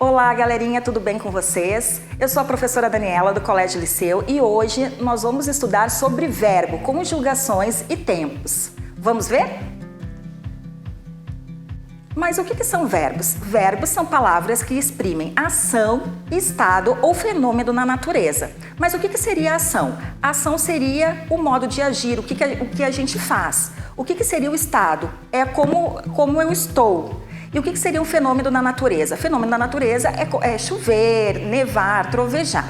Olá, galerinha, tudo bem com vocês? Eu sou a professora Daniela do Colégio Liceu e hoje nós vamos estudar sobre verbo, conjugações e tempos. Vamos ver? Mas o que são verbos? Verbos são palavras que exprimem ação, estado ou fenômeno na natureza. Mas o que seria a ação? A ação seria o modo de agir, o que a gente faz. O que seria o estado? É como eu estou. E o que seria um fenômeno na natureza? Fenômeno na natureza é chover, nevar, trovejar.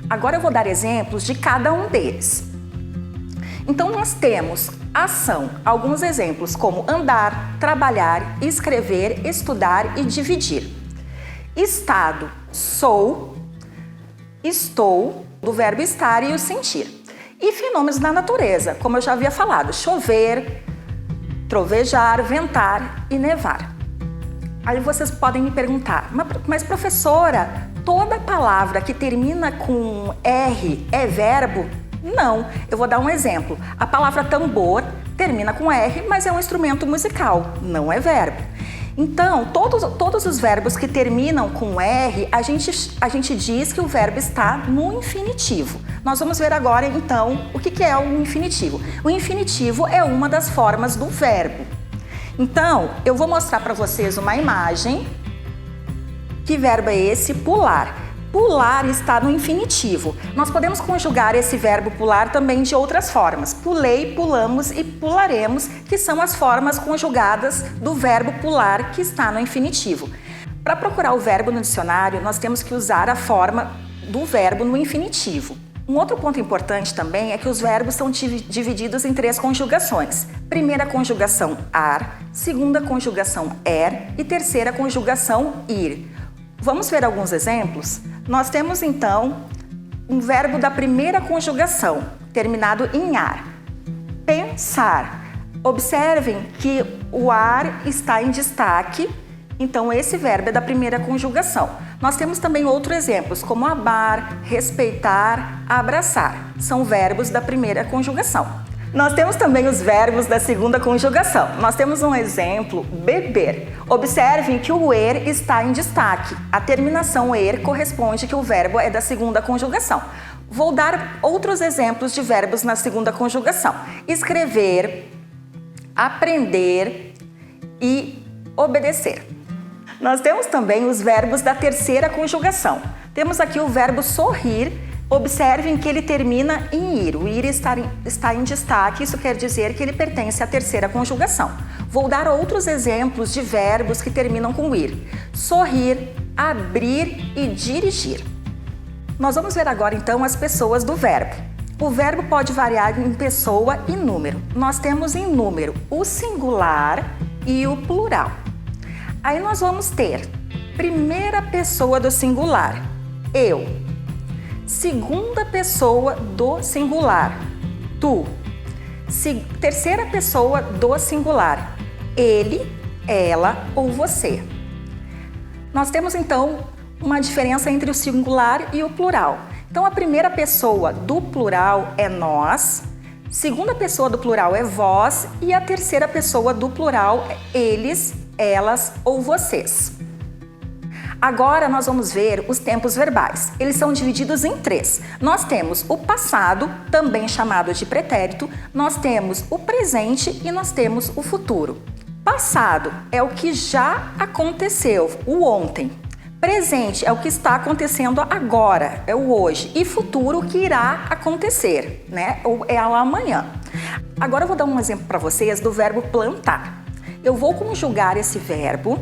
Agora eu vou dar exemplos de cada um deles. Então nós temos ação, alguns exemplos como andar, trabalhar, escrever, estudar e dividir. Estado, sou, estou, do verbo estar e o sentir. E fenômenos na natureza, como eu já havia falado, chover, trovejar, ventar e nevar. Aí vocês podem me perguntar, mas professora, toda palavra que termina com R é verbo? Não, eu vou dar um exemplo. A palavra tambor termina com R, mas é um instrumento musical, não é verbo. Então, todos os verbos que terminam com R, a gente diz que o verbo está no infinitivo. Nós vamos ver agora, então, o que é o infinitivo. O infinitivo é uma das formas do verbo. Então, eu vou mostrar para vocês uma imagem. Que verbo é esse? Pular. Pular está no infinitivo. Nós podemos conjugar esse verbo pular também de outras formas. Pulei, pulamos e pularemos, que são as formas conjugadas do verbo pular que está no infinitivo. Para procurar o verbo no dicionário, nós temos que usar a forma do verbo no infinitivo. Um outro ponto importante também é que os verbos são divididos em 3 conjugações. Primeira conjugação, ar, segunda conjugação, e terceira conjugação, ir. Vamos ver alguns exemplos? Nós temos então um verbo da primeira conjugação, terminado em ar. Pensar. Observem que o ar está em destaque, então esse verbo é da primeira conjugação. Nós temos também outros exemplos, como amar, respeitar, abraçar. São verbos da primeira conjugação. Nós temos também os verbos da segunda conjugação. Nós temos um exemplo, beber. Observem que o er está em destaque. A terminação er corresponde que o verbo é da segunda conjugação. Vou dar outros exemplos de verbos na segunda conjugação. Escrever, aprender e obedecer. Nós temos também os verbos da terceira conjugação. Temos aqui o verbo sorrir. Observem que ele termina em ir. O ir está em destaque, isso quer dizer que ele pertence à terceira conjugação. Vou dar outros exemplos de verbos que terminam com ir. Sorrir, abrir e dirigir. Nós vamos ver agora então as pessoas do verbo. O verbo pode variar em pessoa e número. Nós temos em número o singular e o plural. Aí nós vamos ter primeira pessoa do singular, eu. Segunda pessoa do singular, tu. Terceira pessoa do singular, ele, ela ou você. Nós temos então uma diferença entre o singular e o plural. Então a primeira pessoa do plural é nós, segunda pessoa do plural é vós e a terceira pessoa do plural é eles, elas ou vocês. Agora nós vamos ver os tempos verbais. Eles são divididos em 3. Nós temos o passado, também chamado de pretérito, nós temos o presente e nós temos o futuro. Passado é o que já aconteceu, o ontem. Presente é o que está acontecendo agora, é o hoje. E futuro, o que irá acontecer, né? Ou é o amanhã. Agora eu vou dar um exemplo para vocês do verbo plantar. Eu vou conjugar esse verbo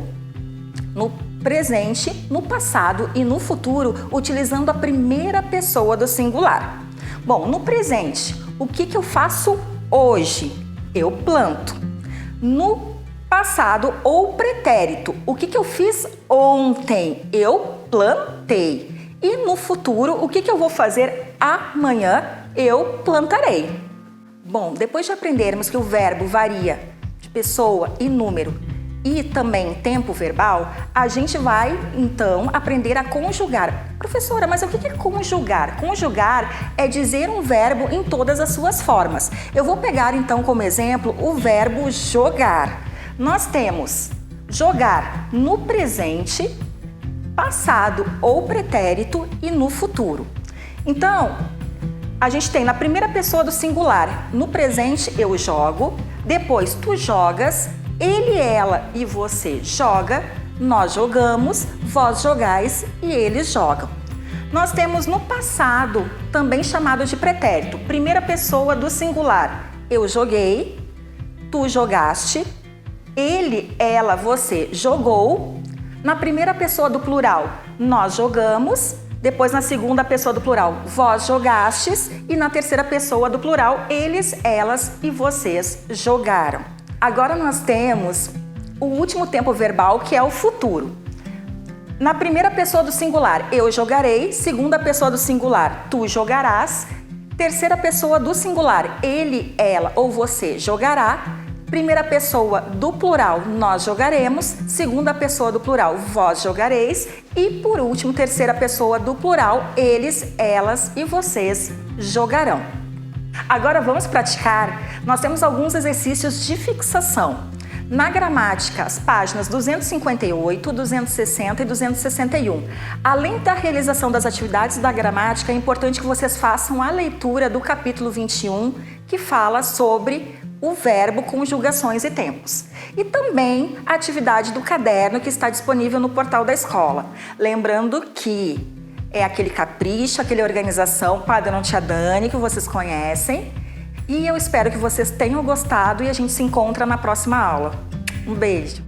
no presente, no passado e no futuro, utilizando a primeira pessoa do singular. Bom, no presente, o que eu faço hoje? Eu planto. No passado ou pretérito, o que eu fiz ontem? Eu plantei. E no futuro, o que eu vou fazer amanhã? Eu plantarei. Bom, depois de aprendermos que o verbo varia de pessoa e número e também tempo verbal, a gente vai, então, aprender a conjugar. Professora, mas o que é conjugar? Conjugar é dizer um verbo em todas as suas formas. Eu vou pegar, então, como exemplo, o verbo jogar. Nós temos jogar no presente, passado ou pretérito e no futuro. Então, a gente tem na primeira pessoa do singular, no presente eu jogo, depois tu jogas, ele, ela e você joga, nós jogamos, vós jogais e eles jogam. Nós temos no passado, também chamado de pretérito, primeira pessoa do singular, eu joguei, tu jogaste, ele, ela, você jogou. Na primeira pessoa do plural, nós jogamos. Depois, na segunda pessoa do plural, vós jogastes. E na terceira pessoa do plural, eles, elas e vocês jogaram. Agora nós temos o último tempo verbal, que é o futuro. Na primeira pessoa do singular, eu jogarei. Segunda pessoa do singular, tu jogarás. Terceira pessoa do singular, ele, ela ou você jogará. Primeira pessoa do plural, nós jogaremos. Segunda pessoa do plural, vós jogareis. E por último, terceira pessoa do plural, eles, elas e vocês jogarão. Agora vamos praticar. Nós temos alguns exercícios de fixação. Na gramática, as páginas 258, 260 e 261. Além da realização das atividades da gramática, é importante que vocês façam a leitura do capítulo 21, que fala sobre o verbo, conjugações e tempos. E também a atividade do caderno, que está disponível no portal da escola. Lembrando que é aquele capricho, aquela organização padrão Tia Dani, que vocês conhecem. E eu espero que vocês tenham gostado e a gente se encontra na próxima aula. Um beijo!